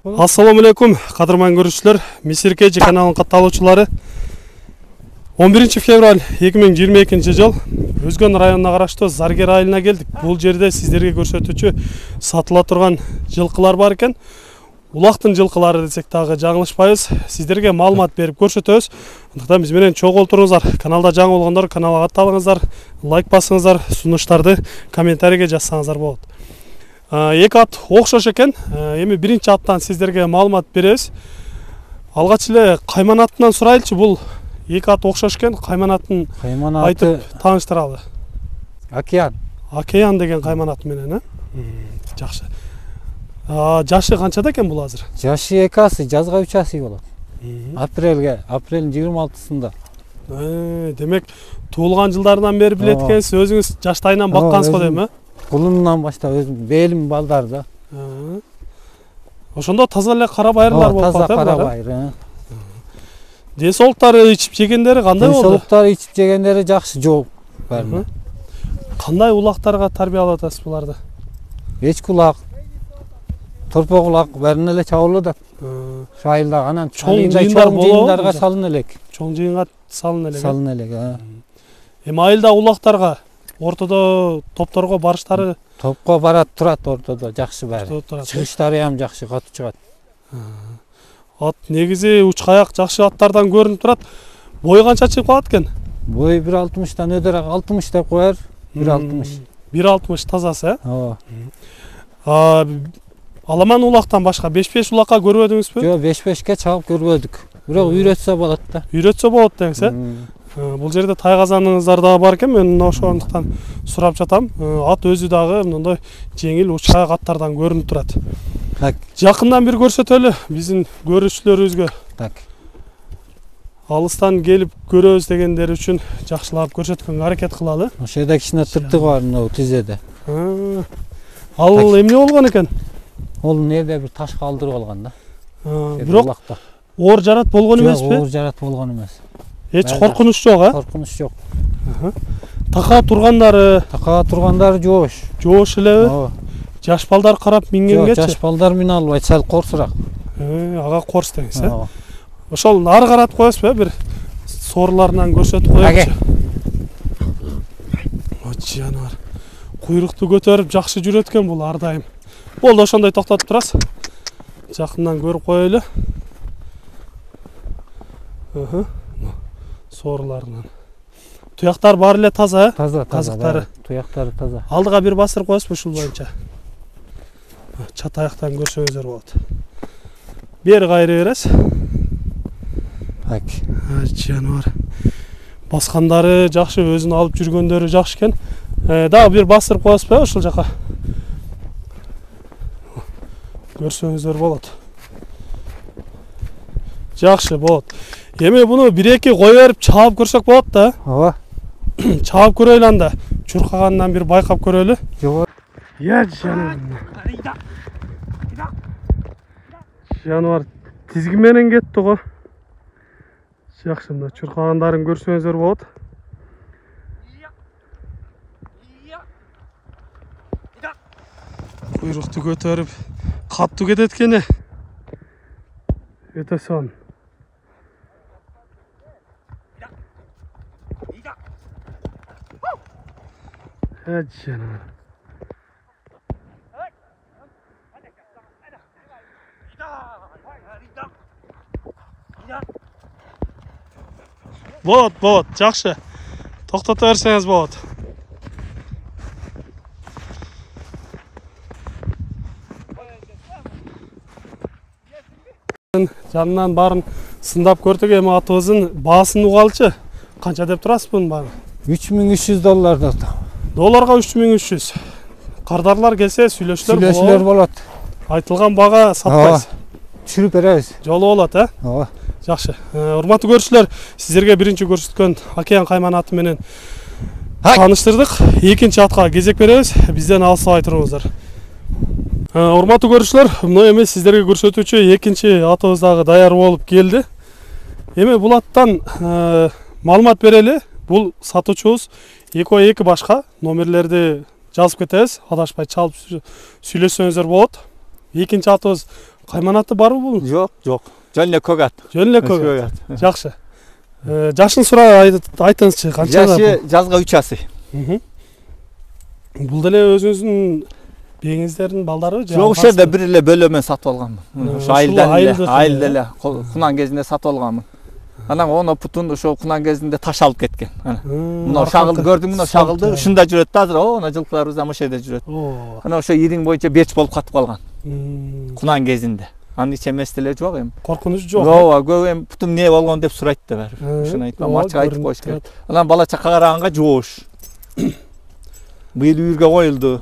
Assalamu алейкум, кадырман көрүүчүлөр, Мисиркежи каналынын катталуучулары. 11 февраль 2022 жыл Өзгөн районуна караштуу Заргер айылына келдик. Бул жерде сиздерге көрсөтүүчү сатыла турган жылкылар бар экен. Улактын жылкылары десек дагы жаңылышпайбыз. Сиздерге маалымат берип көрсөтөбүз. Андыктан биз менен чогуу олтуруңуздар. Каналда жаңы болгондор каналга катталыңыздар, лайк басыңыздар, сунуштарды комментарийге жазсаңыздар болот. Эки ат окшош экен. Эми биринчи аттан сиздерге маалымат беребиз. Алгач эле кайман атынан сурайлычы, бул эки ат окшош экен. Кайман атын айтып тааныштыралы. Океан деген кайман ат менен, жакшы. Жашы канчада экен бул азыр? Жашы 2 асы, жазга 3 асы болот. Апрелдин 26-сында. Демек, туулган жылдарынан бери билет экенсиз, өзүңүз жаштайынан баккансыз го дейм, Кулундан баштап өзүм белим балдар да. Ошондо таза эле кара байырлар болуп калат. Таза кара байыр. Десолуктары ичип жегендери кандай болду? Десолуктары ичип жегендери жакшы жок баарына. Кандай улактарга тарбиялап атасыз буларды? Эчки улак, торпок улак баарына эле чабылды. Шайылда анан чоң жыйындарга салын элек. Чоң жыйынга салын элек. Салын элек. Эми айылда улактарга ортодо топторго барыштары топко барат, турат ортодо, жакшы баары. Чыгыштары ham жакшы, катуу чыгат. Ат негизи уч каяк жакшы аттардан көрүнүп турат. Бою канча чыгып калат экен? Бою 1.60-дан өдөрөөк 60 деп коер. 1.60. 1.60 тазасы, Ооба. Аламан улактан башка 5-5 улакка көрбөдүңүзбү? Жок, 5-5ке чабып көрбөдүк. Бирок үйрөтсө болот да. Үйрөтсө болот деңиз, Бул жерде тайгазаныңыздар дагы бар экен, мен ошондуктан сурап жатам. Ат өзү дагы мындай жеңил учкай аттардан көрүнүп турат. Жакындан бир көрсөтөлү биздин көрүүчүлөрүбүзгө. Алыстан келип көрөбүз дегендер үчүн жакшылап көрсөткөнгө аракет кылалы. Ошол жерде кичине тыртык бар мына тизеде. Ал эмне болгон экен? Ол нерде бир таш калтырып алган да. Бирок оор жарат болгон эмеспи? Оор жарат болгон эмес. Эч коркунуч жок, Коркунуч жок. Така тургандары жоош. Жоош элеби? Ооба. Жаш балдар карап мингенгечи? Жаш балдар мине албайт, сал корсураак. Ага корс деңиз, Ошол ары каратып коесузбу, бир соорларынан көрсөтүп коелучу. Жаныбар. Куйрукту көтөрүп жакшы жүрөт экен бул ар дайым. Болду, ошондой токтотуп турасыз. Жакындан көрүп коелу. Соорларынан. Туяктар баары эле таза, Таза, казыктары. Туяктары таза. Алдыга бир басыр коесузбу ушул боюнча. Чат аяктан көрсөңүздөр болот. Бери кайры бересиз. Жаныбар. Баскандары жакшы, өзүн алып жүргөндөрү жакшы экен. Дагы бир басырып коесузбу ушул жака? Көрсөңүздөр болот. Жакшы болот. Эми буну 1-2 кое берип чаап көрсөк болот да. Ооба. Чаап көрөлү анда. Чуркагандан бир байкап көрөлү. Жок. Жаныбар тизги менен кетти го. Жакшы, мына чуркагандарын көрсөңүздөр болот. Куйрукту көтөрүп каттуу кетет экен. Өтө сон. Жаныбар. Болот, жакшы. Токтото берсеңиз болот. Жанынан барын сындап көрдүк, эми атыбыздын баасын угалчы. Канча деп турасыз бунун бааны? $3.300. Долларга 3.300. Кардарлар келсе сүйлөшүлөр болот. Айтылган бага сатпайсыз. Түшүрүп беребиз. Жолу болот, Ооба. Жакшы. Урматтуу көрүүчүлөр, сиздерге биринчи көрсөткөн океан кайман аты менен тааныштырдык. Экинчи атка кезек беребиз. Бизден алыстабай туруңуздар. Урматтуу көрүүчүлөр, мына эми сиздерге көрсөтүүчү экинчи атыбыз дагы даяр болуп келди. Эми бул аттан маалымат берели. Бул сатуучубуз эки башка номерлерди жазып кетебиз. Адашпай чалып сүйлөшсөңүздөр болот. Экинчи атыбыз Кайман аты барбы бул? Жок, жок. Жөн эле көк ат. Жөн эле көк ат. Жакшы. Жашын сурап айтыңызчы, канчада? Жашы жазга 3 асый. Бул деле өзүңүздүн беңиздердин балдары? Жок, ошо жерде бир эле бөлөмөн сатып алганмын. Ошо айылда эле кунан кезинде сатып алганмын. Анан оны путун ошо кунан кезинде таш алып кеткен. Мына шагылды көрдүңбү, мына шагылды ушунда жүрөт да азыр. Мына жылкыларыбыз ошо жерде жүрөт. Анан ошо ириң боюнча беч болуп катып калган. Кунан кезинде. Анын ич эмес деле жок эми. Коркунуч жок. Ооба, көп эми путум эмне болгон деп сурайт да баары. Ушуну айтпам, ачык айтып коюш керек. Анан бала чакка караганга жоош. Быйыл үйүргө коюлду.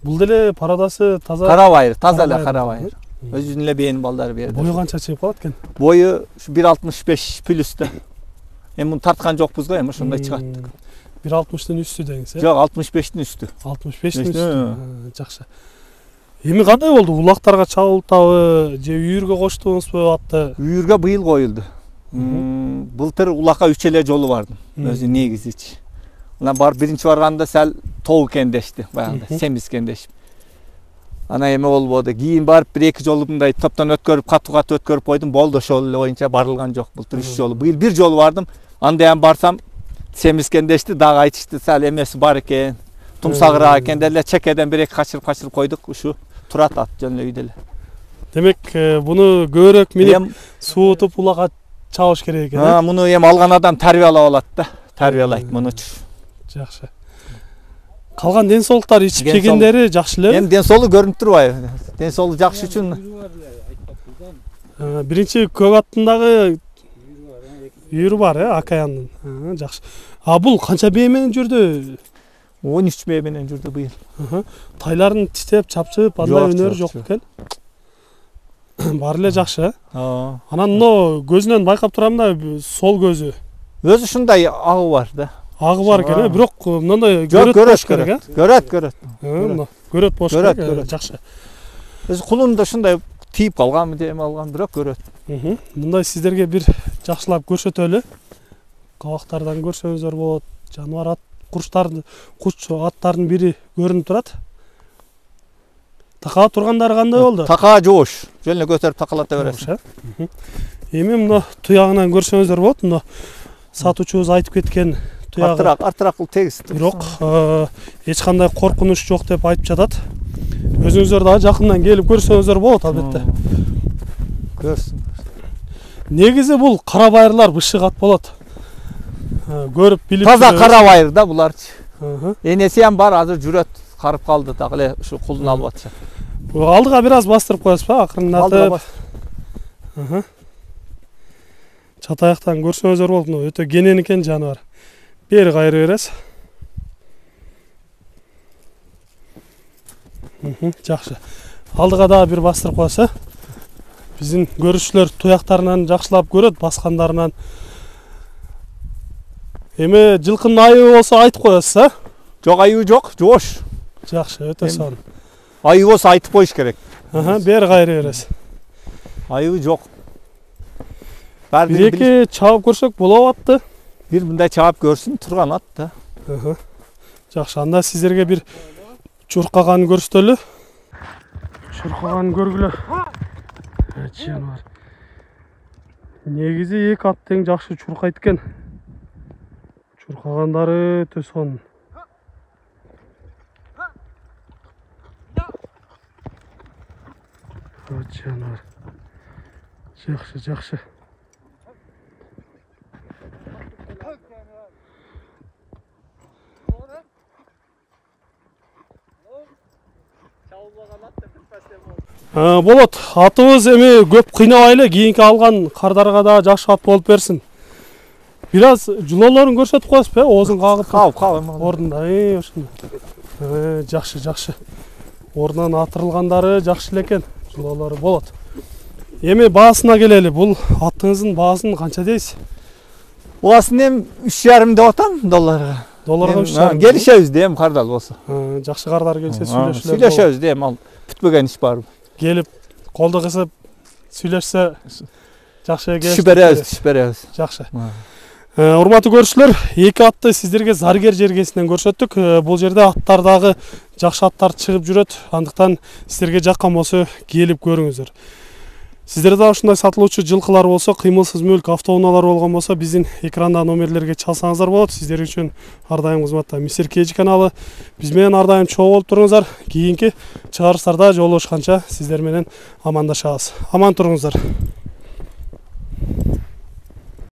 Бул деле парадасы таза. Карабайыр, таза эле карабайыр. Өзүнүн эле бээнин балдары берди. Бою канча чыгып калат экен? Бою 1.65 плюста. Эми муну тарткан жокпуз го, эми ошондой чыгат. 1.60-тын үстү деңиз, э? Жок, 65-тин үстү. 65-тин үстү. Жакшы. Эми кандай болду? Улактарга чабылтабы же үйүргө коштуңузбу атты? Үйүргө быйыл коюлду. Былтыр улакка 3 эле жолу бардым. Өзү негизичи. Анан барып биринчи барганда сәл тоо экен дешти, баягында, семиз экен дешип. Анан эме болбоду. Кийин барып 1-2 жолу мындай топтон өткөрүп, катуу өткөрүп койдум. Болду, ошол эле боюнча барылган жок. Былтыр 3 жолу. Быйыл 1 жолу бардым. Анда ham барсам семиз экен дешти, дагы айтышты, сәл эмеси бар экен. Тумсагыраак экен деле, чекеден 1-2 качырып койдук, ушу турат ат жөн эле үйдө эле. Демек, буну көбүрөөк минип суутуп улакка чабыш керек экен, э? Муну эми алган адам тарбиялап алат да. Тарбиялайт мунучу. Жакшы. Калган ден соолуктар ичип жегендери жакшы эле. Эми ден соолугу көрүнүп турбайбы? Ден соолугу жакшы үчүн. Биринчи көк аттындагы үйүрү бар, э, Акаяндын. Жакшы. Бул канча бээ менен жүрдү? 13 бээ менен жүрдү быйыл. Тайларын тиштеп, чапчып, андай өнөрү жок экен. Баары эле жакшы, э? Анан мына көзүнөн байкап турам да, сол көзү. Өзү ушундай агы бар да. Агы бар экен, э? Бирок мындай көрөт. Көрөт болуш керек. Жакшы. Өзү кулунда ушундай тийип калганбы дем алган, бирок көрөт. Мындай сиздерге бир жакшылап көрсөтөлү. Кабактардан көрсөңүздөр болот. Жаныбар ат, куч аттардын бири көрүнүп турат. Такаап тургандары кандай болду? Такаа жоош. Жөн эле көтөрүп такалата бересиң. Эми мына туягынан көрсөңүздөр болот. Мына сатуучубуз айтып кеткен туягы. Артыраак тегиз. Бирок эч кандай коркунуч жок деп айтып жатат. Өзүңүздөр дагы жакындан келип көрсөңүздөр болот, албетте. Көрсүң. Негизи бул карабайырлар бышык ат болот. Көрүп билип. Таза карабайыр да буларчы. Энеси ham бар, азыр жүрөт, карып калды, дагы эле ушу кулдун алып атышат. Алдыга бир аз бастырып коесузбу, акырындатып. Чат аяктан көрсөңүздөр болот, өтө кенен экен жаныбар. Бери кайры бересиз. Жакшы. Алдыга дагы бир бастырып коесуз. Биздин көрүүчүлөр туяктарынан жакшылап көрөт, баскандарынан. Эми жылкынын айыбы болсо айтып коесуз, а? Жок, айыбы жок, жоош. Жакшы, өтө сонун. Айыбы болсо айтып коюш керек. Бери кайры бересиз. Айыбы жок. Бир-эки чабып көрсөк болобу атты? Бир мындай чабып көрсүн, турган ат да. Жакшы, анда сиздерге бир чуркаганын көрсөтөлү. Чуркаганын көргүлө. Жаныбар. Негизи эки ат тең жакшы чуркайт экен. Чуркагандары өтө сонун. Жаныбар. Жакшы, жакшы. Болот, атыбыз эми көп кыйнабайлы, кийинки алган кардарга да жакшы ат болуп берсин. Бир аз жулоолорун көрсөтүп коесузбу, оозун кагып? Кагып, ордунда, ошондой. Жакшы, жакшы. Ордунан атырылгандары жакшы эле экен, жулоолору болот. Эми баасына келели. Бул атыңыздын баасын канча дейсиз? Баасын эми 3,5 деп атам долларга. Долларга 3,5. Келишебиз да эми кардал болсо. Жакшы кардар келсе сүйлөшүлөр. Сүйлөшөбүз да эми, ал бүтпөгөн иш барбы? Келип колду кысып сүйлөшсө жакшы түшүп беребиз. Жакшы. Урматтуу көрүүчүлөр, эки атты сиздерге Заргер жергесинен көрсөттүк. Бул жерде аттардагы жакшы аттар чыгып жүрөт. Андыктан сиздерге жаккан болсо келип көрүңүздөр. Сиздерде ушундай сатылуучу жылкылар болсо, кыймылсыз мүлк, автоунаалар болгон болсо, биздин экранда номерлерге чалсаңыздар болот. Сиздер үчүн ар дайым кызматта Мистер Кежи каналы. Биз менен ар дайым чогуу болуп туруңуздар. Кийинки чыгарыштарда жолугушканча сиздер менен амандашабыз. Аман туруңуздар.